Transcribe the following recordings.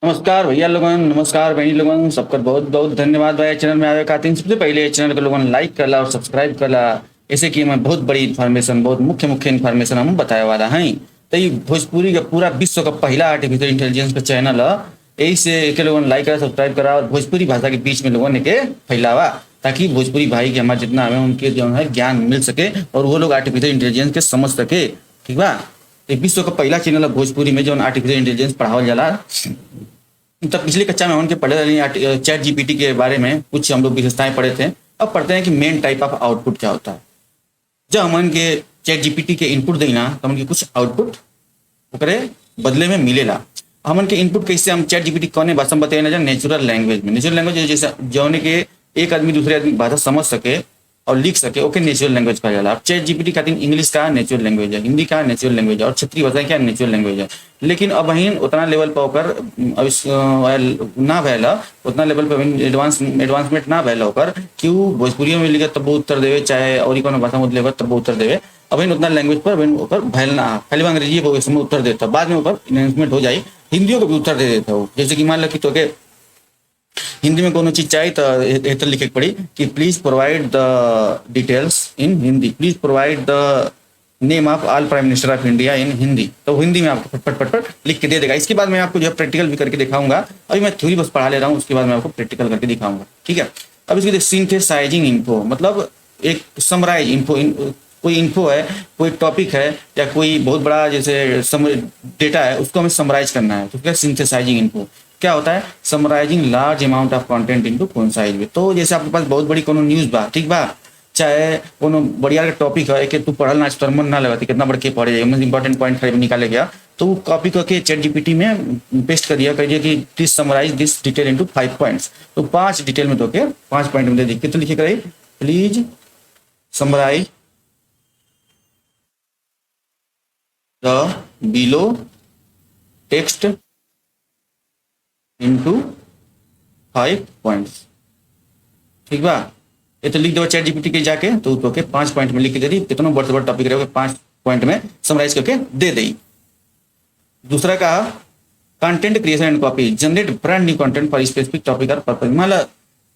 नमस्कार भैया लोगन, नमस्कार बहनी लोगन, सबका बहुत बहुत धन्यवाद भाई चैनल में आवे खातिर। सबसे पहले चैनल के लोगन लाइक करला और सब्सक्राइब करला। ऐसे कि मैं बहुत बड़ी इन्फॉर्मेशन, बहुत मुख्य मुख्य इन्फॉर्मेशन हम बताए वाला हैं। तो ये भोजपुरी का पूरा विश्व का पहला आर्टिफिशियल इंटेलिजेंस का चैनल है। यही से के लोगन लाइक करा, सब्सक्राइब करा और भोजपुरी भाषा के बीच में लोगों ने के फैलावा, ताकि भोजपुरी भाई के हमारे जितना हमें उनके जो है ज्ञान मिल सके और वो लोग आर्टिफिशियल इंटेलिजेंस के समझ सके। ठीक बा। तो विश्व का पहला चैनल है भोजपुरी में जो आर्टिफिशियल इंटेलिजेंस पढ़ावल जाला। तो पिछली कक्षा में उनके पढ़े रहे चैट जीपीटी के बारे में कुछ हम लोग विशेषताएं पढ़े थे। अब पढ़ते हैं कि मेन टाइप ऑफ आउटपुट क्या होता है। जब हम उनके चैट जीपीटी के इनपुट देना तो उनके कुछ आउटपुट ओकरे बदले में मिलेला। हम उनके इनपुट कैसे हम चैट जीपीटी कौन भाषा में बताए ना, नेचुरल लैंग्वेज में। नेचुरल लैंग्वेज जैसे जौन के एक आदमी दूसरे आदमी भाषा समझ सके और लिख सके, ओके नेचुरल लैंग्वेज कहा जाला। अब चैट जीपीटी खातिर इंग्लिश का नेचुरल लैंग्वेज है, हिंदी का नेचुरल लैंग्वेज है और क्षेत्रीय भाषा क्या नेचुरल लैंग्वेज है। लेकिन अब वहीं उतना लेवल पर होकर ना भैला, उतना लेवल पर एडवांसमेंट ना भैला होकर कि वो भोजपुरी में लिखे तब वो उत्तर देवे, चाहे और कोनो भाषा में लेवे तब वो उत्तर देवे। अब उतना लैंग्वेज पर ऊपर भैल ना, खाली अंग्रेजी में उत्तर देता, बाद में ऊपर इन्हेंसमेंट हो जाए, हिंदियों को भी उत्तर दे देता हो। जैसे कि मान लो कि तो के हिंदी में कोनो चीज चाहिए तो एतर लिखे के पड़ी कि please provide the details in Hindi, please provide the name of all prime minister of India in Hindi. तो हिंदी में आपको फट फट फट लिख के दे देगा। इसके बाद मैं आपको जो है प्रैक्टिकल भी करके दिखाऊंगा। अभी मैं थ्योरी बस पढ़ा ले रहा हूँ, उसके बाद मैं आपको प्रैक्टिकल करके दिखाऊंगा। ठीक है। अब इसकी सिंथेसाइजिंग इन्फो मतलब एक समराइज इन्फो, कोई इन्फो है, कोई टॉपिक है या कोई बहुत बड़ा जैसे डेटा है, उसको हमें समराइज करना है। तो क्या सिंथेसाइजिंग इन्फो क्या होता है? Summarising large amount of content into concise way. तो जैसे आपके पास बहुत बड़ी कोनो न्यूज़ बा, ठीक बा, चाहे कोनो बढ़िया का टॉपिक है कि तू पढ़ल ना मन ना लगती कितना बढ़ के पढ़े जाए, इंपॉर्टेंट पॉइंट खरीद निकाले गया तो वो कॉपी करके चैट जीपीटी में पेस्ट कर दिया, कहिए कि please summarise this detail into 5 points. तो 5 डिटेल में तो के 5 पॉइंट में दे दी, कितने लिखे करे, please summarise the below text into 5 points. ठीक बा। ये तो लिख दो चैट जीपीटी के जाके, तो के 5 पॉइंट में लिख के दे दी, कितना बड़ा से बड़ा टॉपिक रहेगा 5 पॉइंट में समराइज करके दे दी। दूसरा का content creation and copy, generate brand new content for specific topic और पर्पस। मान लो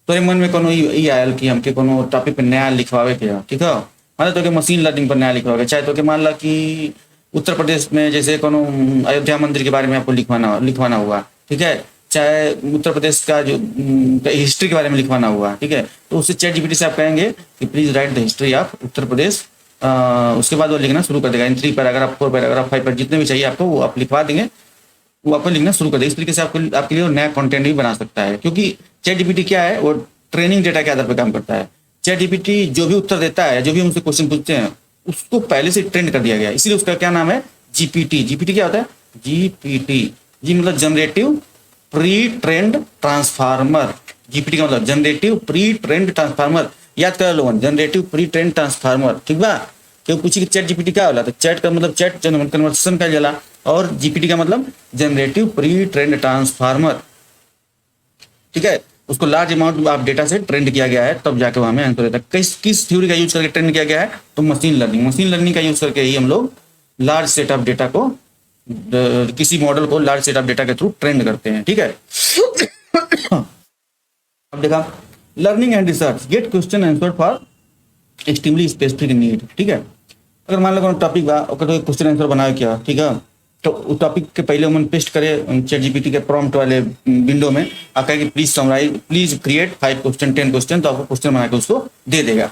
तोरे मन में कोनो ई आयल कि हमके कोनो टॉपिक पे नया लिखवावे के है, ठीक है, मान लो तो के मशीन लर्निंग पर नया लिखवावे, चाहे तो के मान लो कि उत्तर प्रदेश में जैसे कोनो अयोध्या मंदिर के बारे में आपको लिखवाना हुआ, ठीक है, चाहे उत्तर प्रदेश का जो हिस्ट्री के बारे में लिखवाना हुआ, ठीक है, तो उससे चैट जीपीटी से आप कहेंगे कि please write the history of Uttar Pradesh. उसके बाद वो लिखना शुरू कर देगा इन 3 पैराग्राफ, 4 पैराग्राफ, 5 पैराग्राफ, जितने भी चाहिए आपको वो आप लिखवा देंगे, वो आपको लिखना शुरू कर देगा। इस तरीके से आपके लिए नया कंटेंट भी बना सकता है, क्योंकि चैट जीपीटी क्या है, वो ट्रेनिंग डेटा के आधार पर काम करता है। चैट जीपीटी जो भी उत्तर देता है, जो भी हमसे क्वेश्चन पूछते हैं, उसको पहले से ट्रेंड कर दिया गया, इसीलिए उसका क्या नाम है, जीपीटी। जीपीटी क्या होता है? जीपीटी, जी मतलब generative pre trend transformer. GPT का मतलब जनरेटिव प्री ट्रेंड ट्रांसफार्मर। याद कर लो, जनरेटिव प्री ट्रेंड ट्रांसफार्मर। ठीक बा। क्यों पूछी कि चैट जीपीटी क्या होला, तो चैट का मतलब चैट कन्वर्सेशन का जला, और जीपीटी का मतलब जनरेटिव प्री ट्रेंड ट्रांसफार्मर। ठीक है। उसको लार्ज अमाउंट ऑफ डेटा से ट्रेंड किया गया है, तब जाके हमें आंसर देता है। किस थ्योरी का यूज करके ट्रेंड किया गया है? तो मशीन लर्निंग। मशीन लर्निंग का यूज करके ही हम लोग लार्ज सेट ऑफ डेटा को, किसी मॉडल को लार्ज सेट ऑफ डेटा के थ्रू ट्रेंड करते हैं। ठीक है। अब देखा, learning and research, get question answer for extremely specific need. ठीक है। अगर मान लो कोनो टॉपिक बा, ओकर तो क्वेश्चन आंसर बनावे क्या, ठीक है, तो उस टॉपिक के पहले हम पेस्ट करे चैट जीपीटी के प्रॉम्प्ट वाले विंडो में, आप कहें कि please summarise, please create 5 question 10 question, तो आपको क्वेश्चन बना के उसको दे देगा।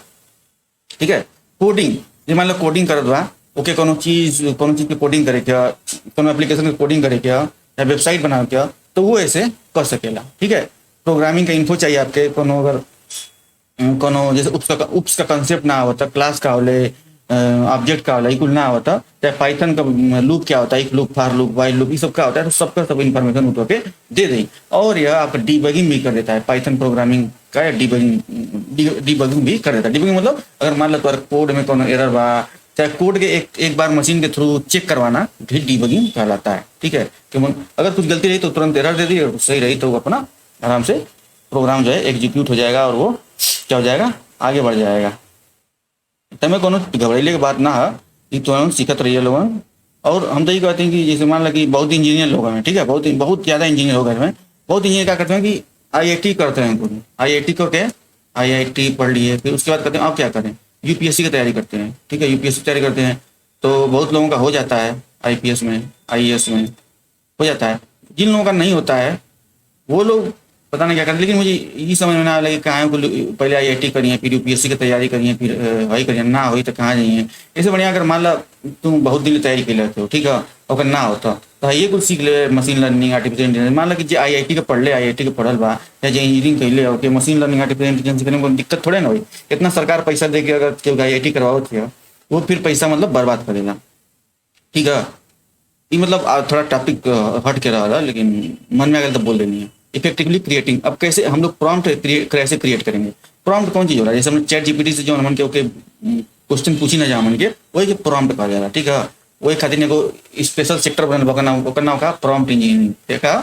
ठीक है। कोडिंग, जो मान लो कोडिंग करत बा, ओके, कोनो चीज के कोडिंग करे क्या, कोनो एप्लीकेशन के कोडिंग करे क्या, या वेबसाइट बनाओ क्या, तो वो ऐसे कर सकेला। ठीक है। प्रोग्रामिंग का इन्फो चाहिए आपके, कोनो अगर कोनो जैसे उप्स का कंसेप्ट ना होता, क्लास का होले, ऑब्जेक्ट का होला, कुल ना होता, चाहे पाइथन का लूप क्या होता है, loop, for loop, while loop, ये सब क्या होता है, तो सबका सब इन्फॉर्मेशन उठा के दे दें। और यह आपका डीबगिंग भी कर देता है, पाइथन प्रोग्रामिंग का डीबगिंग भी कर देता है। डीबगिंग मतलब अगर मान लो तो कोड में कोनो एरर बा, चाहे कोड के एक बार मशीन के थ्रू चेक करवाना भी डीबगिंग कहलाता है। ठीक है। कि अगर कुछ गलती रही तो तुरंत एरर दे दी, और सही रही तो वो अपना आराम से प्रोग्राम जो है एग्जीक्यूट हो जाएगा, और वो क्या हो जाएगा, आगे बढ़ जाएगा। तमें कोनो घबराइले के बात ना है, तुरंत सीखत रहिए लोगन, और हम तो ये कहते हैं कि जैसे मान लो कि बहुत इंजीनियर लोग हैं, ठीक है, बहुत ज़्यादा इंजीनियर लोग हैं, बहुत इंजीनियर क्या करते हैं कि आईआईटी करते हैं पूरी, आईआईटी को क्या, आईआईटी पढ़ लिए, फिर उसके बाद कहते हैं आप क्या करें, यूपीएससी की तैयारी करते हैं, ठीक है, यूपीएससी की तैयारी करते हैं, तो बहुत लोगों का हो जाता है, आईपीएस में, आईएएस में हो जाता है। जिन लोगों का नहीं होता है वो लोग पता नहीं क्या करते। लेकिन मुझे ये समझ में ना आया कि कहाँ को पहले आईआईटी करी है, फिर यूपीएससी की तैयारी करी है, फिर वही करिए, ना हुई तो कहाँ जाइए। इससे बढ़िया अगर मान ला तुम बहुत दिन तैयारी कर लेते हो, ठीक है, अगर ना होता तो ये कुछ सीख ले, मशीन लर्निंग, आर्टिफिशियल इंटेलिजेंस। मान ला कि जो आईआईटी का पढ़ ले, आईआईटी के पढ़ल बा, या जो इंजीनियरिंग कर ले, okay, machine learning artificial intelligence करने में कोई दिक्कत थोड़े ना हुई। इतना सरकार पैसा दे के अगर केहू आईआईटी करवाओ थे, वो फिर पैसा मतलब बर्बाद करेगा, ठीक है। ये मतलब थोड़ा टॉपिक हट के रहा था, लेकिन मन में अगर तो बोल देनी है। इफेक्टिवली क्रिएटिंग, अब कैसे हम लोग प्रॉम्प्ट कैसे क्रिएट करेंगे। प्रॉम्प्ट कौन चीज़ हो रहा है, जैसे हम चैट जीपीटी से जो मन के ओके क्वेश्चन पूछी ना जा मन के, वही के प्रॉम्प्ट कहा जा रहा है, ठीक है। वही खातिर एगो स्पेशल सेक्टर बनल, ओकर नाम का प्रॉम्प्ट इंजीनियरिंग, ठीक है,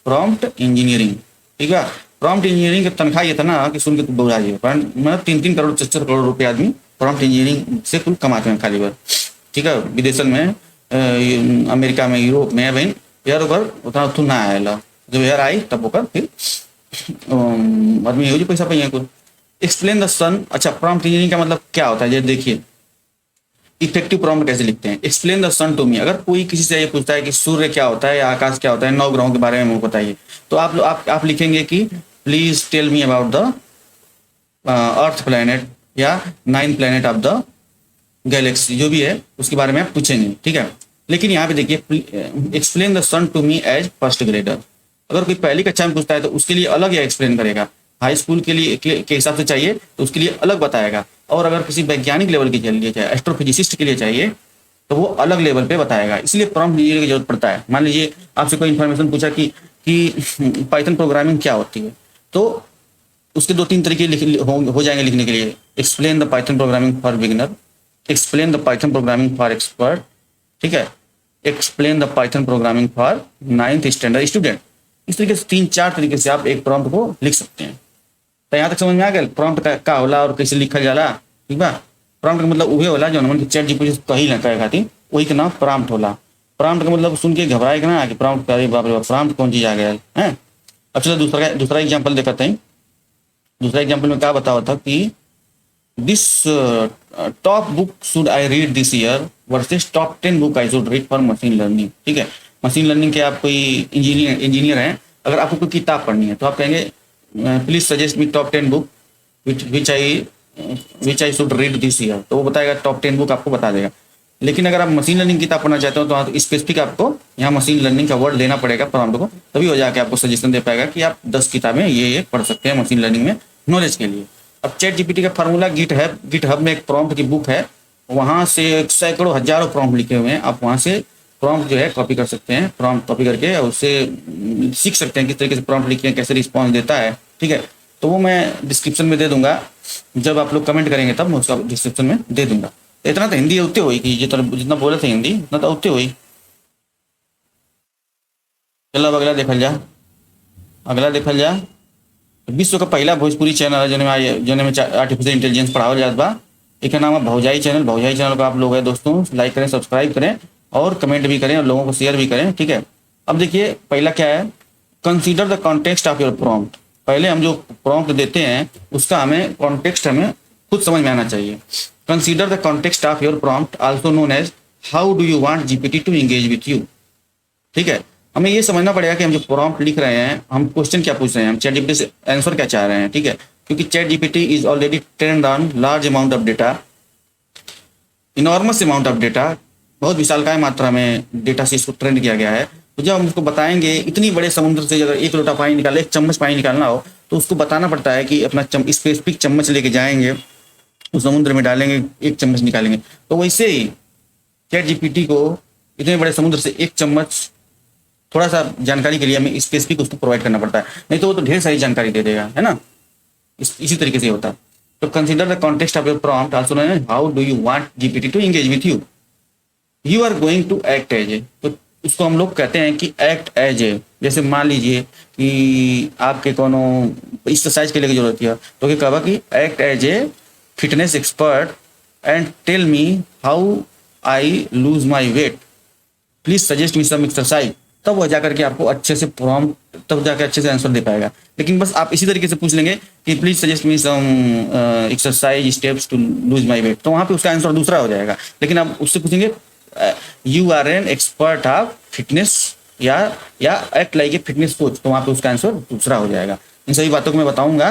प्रॉम्प्ट इंजीनियरिंग, ठीक है। प्रॉम्प्ट इंजीनियरिंग की तनख्वाह ये था ना कि सुन के तू बोला जाइए, पर मतलब 3-3 करोड़ 4-4 करोड़ रुपये आदमी प्रॉम्प्ट इंजीनियरिंग से कुल कमाते हैं खाली बार, ठीक है। विदेशन में, अमेरिका में, यूरोप में बहन यार ओकर उतना उतना ना आएला, जब यार आई तब ओकर फिर आदमी हो जो पैसा पाइए कुल। एक्सप्लेन द सन, अच्छा, प्रॉम्प्ट इंजीनियरिंग का मतलब क्या होता है, ये देखिए इफेक्टिव प्रॉम्प्ट कैसे लिखते हैं। Explain the sun to me, अगर कोई किसी से ये पूछता है कि सूर्य क्या होता है या आकाश क्या होता है, 9 ग्रहों के बारे में बताइए, तो आप लिखेंगे कि please tell me about the earth planet या 9 प्लैनेट ऑफ द गैलेक्सी, जो भी है उसके बारे में आप पूछेंगे, ठीक है। लेकिन यहाँ पे देखिए, explain the sun to me as first grader, अगर कोई पहली कक्षा में पूछता है तो उसके लिए अलग या एक्सप्लेन करेगा, हाई स्कूल के लिए के हिसाब से चाहिए तो उसके लिए अलग बताएगा, और अगर किसी वैज्ञानिक लेवल के लिए चाहिए, एस्ट्रोफिजिसिस्ट के लिए चाहिए, तो वो अलग लेवल पे बताएगा। इसलिए प्रॉम्प्ट इंजीनियरिंग की जरूरत पड़ता है। मान लीजिए आपसे कोई इन्फॉर्मेशन पूछा कि पाइथन प्रोग्रामिंग क्या होती है, तो उसके 2-3 तरीके हो जाएंगे लिखने के लिए। Explain the Python programming for beginner, explain the Python programming for expert, ठीक है, explain the Python programming for 9th standard student. इस तरीके से 3-4 तरीके से आप एक प्रॉम्प्ट को लिख सकते हैं। तो यहाँ तक समझ में आ गया प्रॉम्प्ट का होला और कैसे लिखल जाला, ठीक बा। प्रॉम्प्ट का मतलब उहे होला जो हमन के चैट जीपीटी कही ना कहे खातिर, वही के नाम प्रॉम्प्ट होला। प्रॉम्प्ट का मतलब सुन के घबराए के ना कि प्रॉम्प्ट करे, बाप रे बाप, प्रॉम्प्ट कौन चीज आ गया है। अब चलो दूसरा एग्जाम्पल देखते हैं। दूसरा एग्जाम्पल में क्या बताओ था कि this top book should I read this year versus top 10 book I should read for machine learning, ठीक है। मशीन लर्निंग के आप कोई इंजीनियर हैं, अगर आपको कोई किताब पढ़नी है तो आप कहेंगे please suggest me top 10 book which I should read this year, तो वो बताएगा टॉप 10 बुक आपको बता देगा। लेकिन अगर आप मशीन लर्निंग की किताब पढ़ना चाहते हो तो स्पेसिफिक आपको यहाँ मशीन लर्निंग का वर्ड देना पड़ेगा प्रॉम्प्ट को, तभी हो जाके आपको सजेशन दे पाएगा कि आप 10 किताबें ये पढ़ सकते हैं मशीन लर्निंग में नॉलेज के लिए। अब चैट जीपीटी का फार्मूला गिट हब में एक प्रॉम्प्ट की बुक है, वहाँ से सैकड़ों हजारों प्रॉम्प्ट लिखे हुए हैं। आप वहाँ से प्रॉम्प्ट जो है कॉपी कर सकते हैं, प्रॉम्प्ट कॉपी करके उससे सीख सकते हैं किस तरीके से प्रॉम्प्ट लिखे हैं, कैसे रिस्पॉन्स देता है, ठीक है। तो वो मैं डिस्क्रिप्शन में दे दूंगा, जब आप लोग कमेंट करेंगे तब मैं उसका डिस्क्रिप्शन में दे दूंगा। इतना तो हिंदी उतने हुई कि जितना बोले थे हिंदी उतना तो उतने हुई। चलो अब अगला देखल जा। विश्व का पहला भोजपुरी चैनल है जोने में आर्टिफिशियल इंटेलिजेंस पढ़ावल जात बा। एक नाम है भौजाई चैनल। भौजाई चैनल को आप लोग है दोस्तों लाइक करें, सब्सक्राइब करें और कमेंट भी करें और लोगों को शेयर भी करें, ठीक है। अब देखिए पहला क्या है, consider the context of your prompt. पहले हम जो प्रॉम्प्ट देते हैं उसका हमें कॉन्टेक्स्ट हमें खुद समझ में आना चाहिए। Consider the context of your prompt also known as how do you want GPT to engage with you, ठीक है। हमें ये समझना पड़ेगा कि हम जो प्रॉम्प्ट लिख रहे हैं, हम क्वेश्चन क्या पूछ रहे हैं, हम चैट जीपीटी से आंसर क्या चाह रहे हैं, ठीक है। क्योंकि chat GPT is already trend on large amount of data, enormous amount of data, बहुत विशालकाय मात्रा में डेटा से इसको ट्रेंड किया गया है। तो जब हम उसको बताएंगे, इतनी बड़े समुद्र से अगर 1 लोटा पानी निकाले, 1 चम्मच पानी निकालना हो तो उसको बताना पड़ता है कि अपना स्पेसिफिक चम्मच लेके जाएंगे, उस समुद्र में डालेंगे, 1 चम्मच निकालेंगे। तो वैसे ही चैट जीपीटी को इतने बड़े समुद्र से 1 चम्मच थोड़ा सा जानकारी के लिए हमें स्पेसिफिक उसको प्रोवाइड करना पड़ता है, नहीं तो वो तो ढेर सारी जानकारी दे देगा, है ना। इसी तरीके से होता है। तो consider the context of your prompt also known as how do you want GPT to engage with you. You are going to act as a, तो उसको हम लोग कहते हैं कि एक्ट एज ए। जैसे मान लीजिए कि आपके कोनो एक्सरसाइज के लिए जरूरत है तो क्या कहा कि act as a fitness expert and tell me how I lose my weight. Please suggest me some exercise, तब वह जाकर के आपको अच्छे से प्रॉम्प्ट, तब जाकर अच्छे से आंसर दे पाएगा। लेकिन बस आप इसी तरीके से पूछ लेंगे कि please suggest me some exercise steps to lose my weight, तो वहाँ पे उसका आंसर दूसरा हो जाएगा। लेकिन आप उससे पूछेंगे you are an expert of fitness या act like a fitness coach, तो वहाँ पे उसका आंसर दूसरा हो जाएगा। इन सभी बातों को मैं बताऊंगा,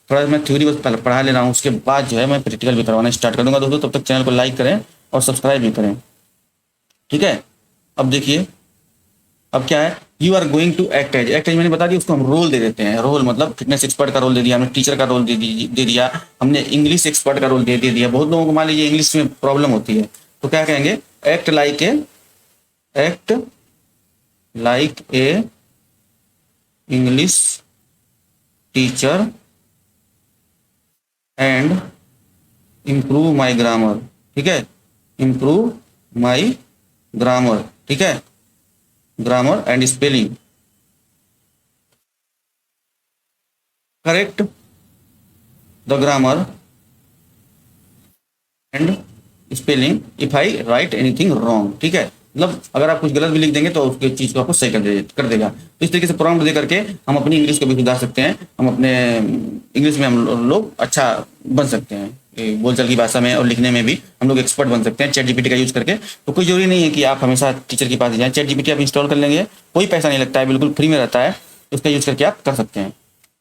थोड़ा मैं थ्योरी बस पढ़ा ले रहा हूँ, उसके बाद जो है मैं प्रैक्टिकल भी करवाना स्टार्ट कर दूंगा दोस्तों। तब तक चैनल को लाइक करें और सब्सक्राइब भी करें, ठीक है। अब देखिए, अब क्या है, you are going to act as मैंने बता दिया, उसको हम रोल दे देते हैं। रोल मतलब फिटनेस एक्सपर्ट का रोल दे दिया हमने, टीचर का रोल दे दिया हमने, इंग्लिश एक्सपर्ट का रोल दे दिया। बहुत लोगों को मान लीजिए इंग्लिश में प्रॉब्लम होती है, तो क्या कहेंगे, act like A English teacher and improve my grammar, ठीक है, इम्प्रूव माई ग्रामर, ठीक है, grammar and spelling, correct the grammar and spelling if I right anything wrong, ठीक है। मतलब अगर आप कुछ गलत भी लिख देंगे तो उसकी चीज को आपको सही कर देगा। तो इस तरीके से प्रॉम्प्ट दे करके हम अपनी इंग्लिश को भी सुधार सकते हैं, हम अपने इंग्लिश में हम लोग अच्छा बन सकते हैं, बोलचाल की भाषा में और लिखने में भी हम लोग एक्सपर्ट बन सकते हैं चैट जीपीटी का यूज करके। तो कोई जरूरी नहीं है कि आप हमेशा टीचर के पास जाएं, चैट जीपीटी आप इंस्टॉल कर लेंगे, कोई पैसा नहीं लगता है, बिल्कुल फ्री में रहता है, उसका यूज करके आप कर सकते हैं,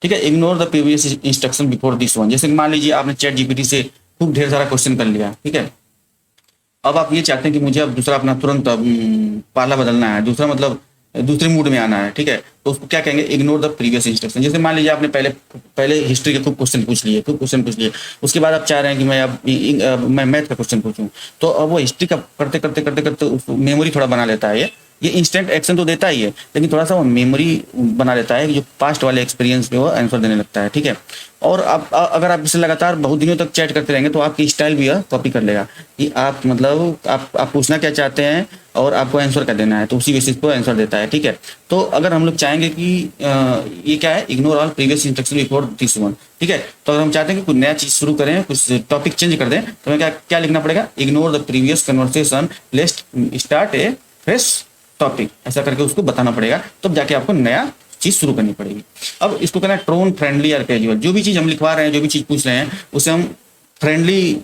ठीक है। Ignore the previous instruction before this one, जैसे मान लीजिए आपने चैट जीपीटी से खूब ढेर सारा क्वेश्चन कर लिया, ठीक है। अब आप ये चाहते हैं कि मुझे अब दूसरा अपना तुरंत पाला बदलना है, दूसरा मतलब दूसरे मूड में आना है, ठीक है। तो उसको क्या कहेंगे, इग्नोर द प्रीवियस इंस्ट्रक्शन। जैसे मान लीजिए आपने पहले हिस्ट्री के खूब क्वेश्चन पूछ लिए, उसके बाद आप चाह रहे हैं कि मैं अब मैं मैथ का क्वेश्चन पूछूं, तो अब वो हिस्ट्री का करते करते करते करते मेमोरी थोड़ा बना लेता है। ये इंस्टेंट एक्शन तो देता ही है, लेकिन थोड़ा सा वो मेमोरी बना लेता है कि जो पास्ट वाले एक्सपीरियंस पे वो आंसर देने लगता है, ठीक है। और आप अगर आप इसे लगातार बहुत दिनों तक चैट करते रहेंगे तो आपकी स्टाइल भी कॉपी कर लेगा कि आप मतलब आप पूछना क्या चाहते हैं और आपको आंसर क्या देना है, तो उसी बेसिस पर आंसर देता है, ठीक है। तो अगर हम लोग चाहेंगे कि ये क्या है, ignore all previous instruction before this one, ठीक है। तो अगर हम चाहते हैं कि कुछ नया चीज शुरू करें, कुछ टॉपिक चेंज कर दें, तो हमें क्या क्या लिखना पड़ेगा, ignore the previous conversation, let's start A fresh topic, ऐसा करके उसको बताना पड़ेगा, तब जाके आपको नया चीज शुरू करनी पड़ेगी। अब इसको कहना है टोन फ्रेंडली और कैजुअल। जो भी चीज हम लिखवा रहे हैं, जो भी चीज पूछ रहे हैं, उसे हम फ्रेंडली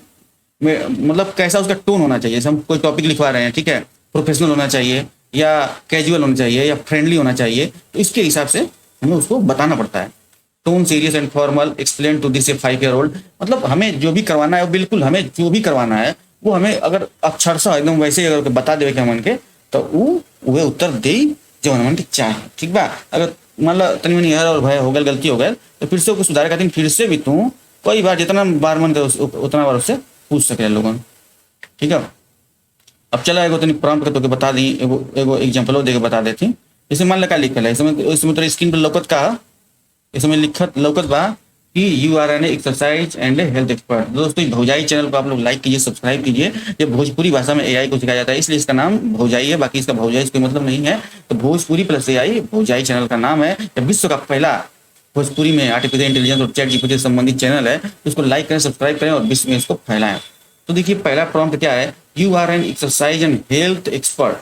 में मतलब कैसा उसका टोन होना चाहिए। जैसे हम कोई टॉपिक लिखवा रहे हैं, ठीक है, प्रोफेशनल होना चाहिए या कैजुअल होना चाहिए या फ्रेंडली होना चाहिए, तो इसके हिसाब से हमें उसको बताना पड़ता है। Tone serious and formal, explain to this a 5 year old, मतलब हमें जो भी करवाना है, बिल्कुल हमें जो भी करवाना है वो हमें अगर अक्षरशः एकदम वैसे ही अगर बता देवे कि मन के, तो वो उत्तर दे जो मन के चाहे, ठीक बा। अगर मान लो तनी मनी हर और भय हो गल, गलती हो गए, तो फिर से उसको सुधारे खातिर फिर से भी तू कोई बार जितना बार मन करे उतना बार उससे पूछ सके लोगन, ठीक है। अब चला एगो तनी प्रॉम्प्ट तो के बता दी, एगो एग्जांपल दे के बता देती। जैसे मान लो का लिखल है, इसमें तो स्क्रीन पर लौकत का, इसमें लिखत लौकत बा कि you are an exercise and health expert. दोस्तों भौजाई चैनल को आप लोग लाइक कीजिए, सब्सक्राइब कीजिए। ये भोजपुरी भाषा में एआई को सिखाया जाता है, इसलिए इसका नाम भौजाई है, बाकी इसका भौजाई कोई मतलब नहीं है। तो भोजपुरी प्लस एआई भौजाई चैनल का नाम है। यह विश्व का पहला भोजपुरी में आर्टिफिशियल इंटेलिजेंस और चैट जीपीटी से संबंधित चैनल है। तो इसको लाइक करें, सब्सक्राइब करें और विश्व में इसको फैलाएं। तो देखिए पहला प्रॉम्प्ट क्या है, you are an exercise and health expert.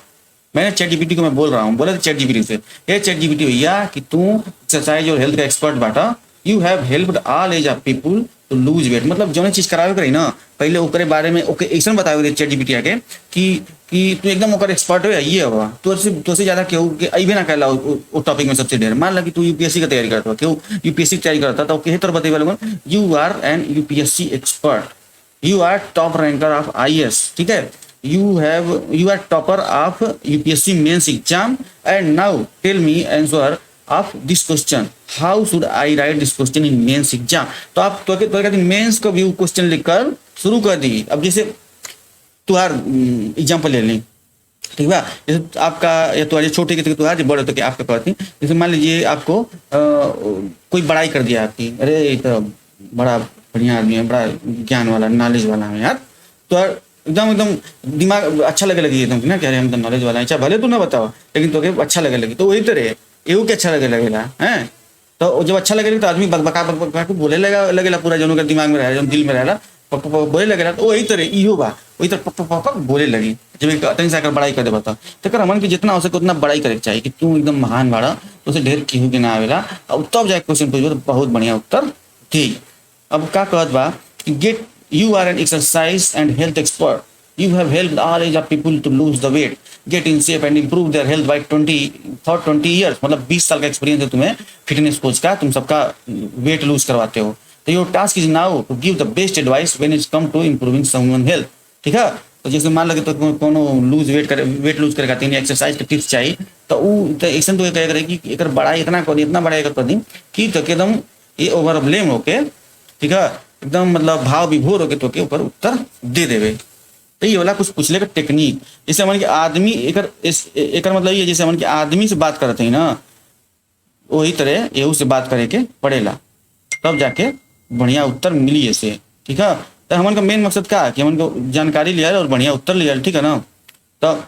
मैंने चैट जीपीटी को मैं बोल रहा हूँ, बोला चैट जीपीटी से, ये चैट जीपीटी भैया कि तू एक्सरसाइज और हेल्थ का एक्सपर्ट बाटा, you have helped all age of people to lose weight. मतलब जो चीज करावे करी ना, पहले ओकरे बारे में ओके ऐसा बतावे चैट जीपीटी आके कि तू एकदम ओकर एक्सपर्ट हो, ये हुआ तो से ज्यादा केहू के अइबे ना कहला वो टॉपिक में सबसे ढेर। मान ला कि तू यूपीएससी का तैयारी करता, केहू यूपीएससी की तैयारी करता, तो केहे तर बतेबा लोगन you are an UPSC expert, you are top ranker of IAS, ठीक है, you are topper of UPSC mains exam and now tell me answer of this question, how should I write this question in mains exam. तो आप तो mains का भी question लिखकर शुरू कर दी। अब जैसे तुहार एग्जाम्पल ले लें, ठीक है, जैसे आपका या तुम्हारे छोटे के तुहार बड़े तो क्या आपका कहती, जैसे मान लीजिए आपको कोई बड़ाई कर दिया आपकी, अरे ये तो बड़ा बढ़िया आदमी है, बड़ा ज्ञान वाला नॉलेज वाला है यार, तो एकदम दिमाग अच्छा लगे लगी एकदम ना, कह रहे हम तो नॉलेज वाला है, चाहे भले तू ना बताओ लेकिन तो अच्छा लगे लगी। तो वही तरह एवं के अच्छा लगे लगेगा है। तो जब अच्छा लगेगा तो आदमी बकबका बोले लगेला, पूरा जनों का दिमाग में रहेगा, दिल में रहेगा, बोले लगेला। तो वही तरह इहो बा, वही तरह पक बोले लगी। जब एक तनी सा एकर बड़ाई कर देबा तो एकर हमन के जितना हो सके उतना बड़ाई करे के चाहिए कि तू एकदम महान बाड़ा, तो उसे ढेर केहू के ना आवेला, और तब जाके क्वेश्चन पूछबो तो बहुत बढ़िया उत्तर दी। अब का कहत बा, get you are an exercise and health expert, you have helped all age of people to lose the weight, get in shape and improve their health by 20 years, मतलब 20 साल का एक्सपीरियंस है तुम्हें फिटनेस कोच का, तुम सबका weight lose करवाते हो। तो your task is now to give the best advice when it's come to improving someone health. ठीक है, तो जैसे मान लगे तो कोनो वेट लूज करे खातिर एक्सरसाइज के टिप्स चाहिए, तो वो तो ऐसा तो कहे कि एकर बड़ाई इतना कर दी, इतना बड़ा एकर कर दी कि तो एकदम ये ओवरब्लेम होके, ठीक है, एकदम मतलब भाव विभोर होके तो के ऊपर उत्तर दे देवे। तो ये वाला कुछ पूछले का टेक्निक, जैसे हमन के आदमी एकर मतलब ये, जैसे हमन के आदमी से बात करते हैं ना, वही तरह एहू से बात करे के पड़ेला, तब जाके बढ़िया उत्तर मिली ऐसे। ठीक है, तो हमन का मेन मकसद का है कि हमन को जानकारी लिया और बढ़िया उत्तर लिया। ठीक है ना, तो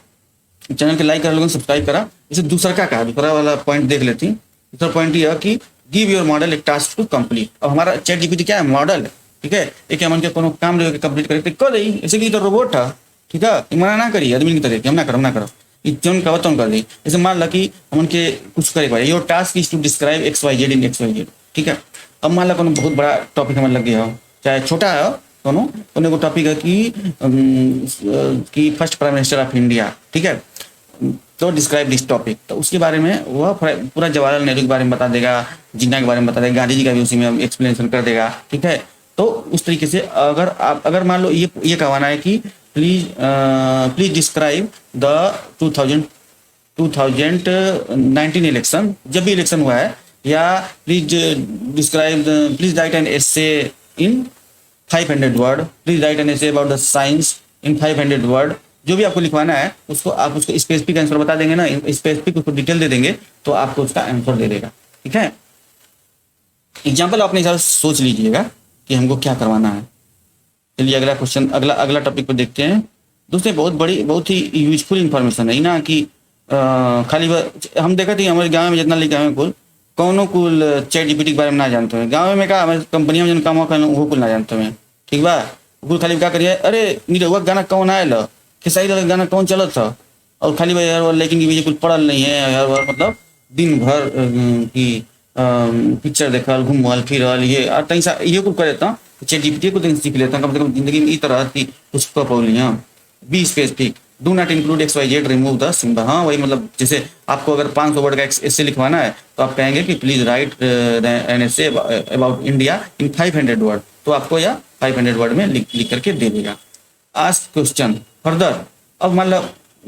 चैनल के लाइक करा, लोगों सब्सक्राइब करा। इसे दूसरा का कहा, दूसरा वाला पॉइंट देख लेती। दूसरा पॉइंट ये है कि गिव योर मॉडल एक टास्क टू कंप्लीट। अब हमारा चैट जीपीटी क्या है, मॉडल है। ठीक है, एक हमन के कोनो काम लेके कंप्लीट करे कर दई, ऐसे कि तो रोबोट है। ठीक है, मना ना करी आदमी की तरह कि हम ना करो जौन कहत तुम कर दी। जैसे मान ला कि हमन के कुछ करे पड़े, your task is to describe X Y Z in X Y Z. ठीक है, अब मान ला कोनो बहुत बड़ा टॉपिक हमन लग गया हो, चाहे छोटा है कोनो को टॉपिक है कि first prime minister of India. ठीक है, तो डिस्क्राइब दिस टॉपिक, तो उसके बारे में वह पूरा जवाहरलाल नेहरू के बारे में बता देगा, जिन्ना के बारे में बता देगा, गांधी जी का भी उसी में एक्सप्लेनेशन कर देगा। ठीक है, तो उस तरीके से अगर मान लो ये कहवाना है कि प्लीज डिस्क्राइब द 2019 इलेक्शन, जब भी इलेक्शन हुआ है, या please right an essay in 500 word, please right an essay about the science in 500 word. जो भी आपको लिखवाना है उसको आप उसको स्पेसिफिक आंसर बता देंगे ना, स्पेसिफिक उसको डिटेल दे देंगे तो आपको उसका आंसर दे देगा। ठीक है, एग्जाम्पल अपने हिसाब से सोच लीजिएगा कि हमको क्या करवाना है। चलिए अगला क्वेश्चन, अगला टॉपिक पर देखते हैं। दोस्तों बहुत ही यूजफुल इंफॉर्मेशन है ना, कि खाली हम देखा थी हमारे गाँव में जितना लिखा है कौनो कुल चैट जीपीटी के बारे में ना जानते हैं। गाँव में का हमारे कंपनी में जो काम हो वो कुल ना जानते हैं। ठीक बा, कुल खाली क्या करिए, अरे निरहुआ गाना कौन आयल, खेसारी लाल गाना कौन चलत था, और खाली भाई यार लेकिन ये कुल पढ़ल नहीं है यार, मतलब दिन भर की पिक्चर देखल, घूमल फिरल, ये और तनी सा ये कुल कर लेता हूँ, चैट जीपीटी को सीख लेता हूँ, कम से कम जिंदगी में इस तरह की कुछ कर पाऊली। हाँ, be specific, do not include X Y Z, remove the symbol. हाँ वही, मतलब जैसे आपको अगर 500 वर्ड का एसे लिखवाना है तो आप कहेंगे कि please right an essay about India in 500 word, तो आपको या 500 वर्ड में लिख करके दे देगा। आस्क क्वेश्चन फर्दर, अब मान लो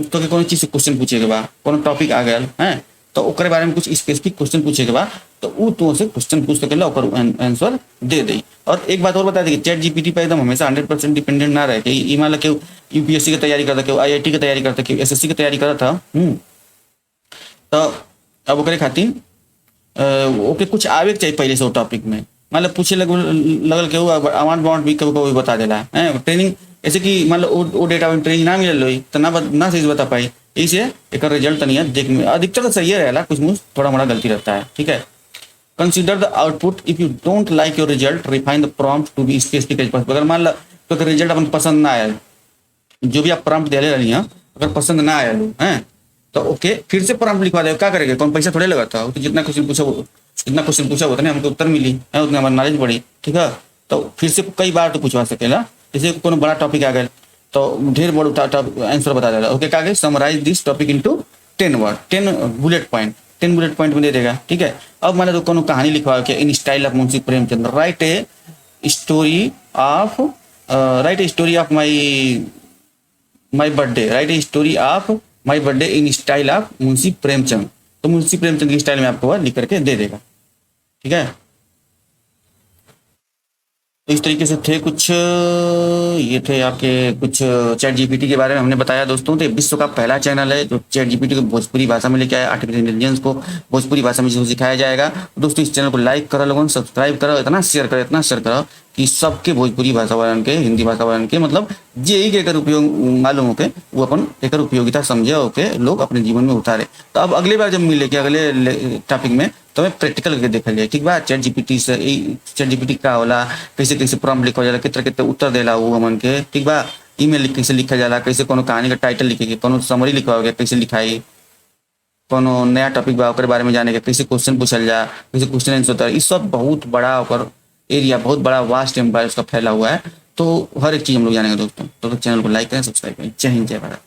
तो कोनो चीज से क्वेश्चन पूछे के बा, कोनो टॉपिक आ गया है तो ओकरे बारे में कुछ स्पेसिफिक क्वेश्चन पूछे के बा, तो वो तो से क्वेश्चन पूछ सकेला, ओकर आंसर दे दे। और एक बात और बता दी कि चैट जीपीटी पे एकदम हमेशा 100% डिपेंडेंट ना रहे कि मान लो कि यूपीएससी की तैयारी करता, कि आईआईटी की तैयारी करता, कि एसएससी की तैयारी करता था। तो अब ओकरे खातिर ओके कुछ आवे के चाहिए पहले से टॉपिक में, मतलब पूछे लगल के अमाउंट बाउंड भी कभी बता देला है। ट्रेनिंग ऐसे कि मान लो वो डेटा ट्रेनिंग ना मिलल हो तो ना सही से बता पाई, इसे एक रिजल्ट नहीं है देख में अधिकतर तो सही रहेगा, कुछ मुझ थोड़ा मोड़ा गलती रहता है। ठीक है, consider the output, if you don't like your result refine the prompt to be specific. अगर मान लो तो रिजल्ट अपन पसंद ना आया, जो भी आप प्रॉम्प्ट दे रही हैं अगर पसंद ना आया है तो ओके फिर से प्रॉम्प्ट लिखवा दे, क्या करेंगे, कौन पैसा थोड़े लगा था, तो जितना क्वेश्चन पूछा होता ना हमको उत्तर मिली है, उतना हमारी नॉलेज बढ़ी। ठीक है, तो फिर से कई बार तो पूछवा सकेला, जैसे कोनो बड़ा टॉपिक आ गया तो ढेर बड़ा आंसर बता देगा। ओके, क्या summarise this topic into 10 word, 10 bullet point में दे देगा। ठीक है, अब मान लो कोनो कहानी लिखवा के in style of Munshi Premchand, right a story of my birthday, right a story of my birthday in style of Munshi Premchand, तो मुंशी प्रेमचंद की स्टाइल में आपको लिख करके दे देगा। ठीक है, तो इस तरीके से थे कुछ, ये थे आपके कुछ चैट जीपीटी के बारे में हमने बताया दोस्तों। तो विश्व का पहला चैनल है जो चैट जीपीटी को भोजपुरी भाषा में लेके आया, आर्टिफिशियल इंटेलिजेंस को भोजपुरी भाषा में सिखाया जाएगा। दोस्तों इस चैनल को लाइक करो, लोगों सब्सक्राइब करो, इतना शेयर करो कि सबके भोजपुरी भाषा वालन के, हिंदी भाषा वालन के, मतलब जे के एकर उपयोग मालूम होके वो अपन एकर उपयोगिता समझे होके लोग अपने जीवन में उतारे। तो अब अगली बार जब मिले कि अगले टॉपिक में तो हमें प्रैक्टिकल करके देखल जाए। ठीक बा, चैट जीपीटी का होला, कैसे प्रॉम्प्ट लिखा जाला, कितना उत्तर देला वो हमन के। ठीक बा, ईमेल कैसे लिखा जाला, कैसे कोनो कहानी का टाइटल लिखेगी, कोनो समरी लिखवाओगे कैसे लिखाई, कोनो नया टॉपिक बा ओकर बारे में जाने के, कैसे क्वेश्चन पूछल जा, कैसे क्वेश्चन आंसर होता है, ये सब बहुत बड़ा ओकर एरिया, बहुत बड़ा वास्ट एम्पायर उसका फैला हुआ है। तो हर एक चीज़ हम लोग जानेंगे दोस्तों। तो चैनल को लाइक करें, सब्सक्राइब करें। जय हिंद, जय भारत।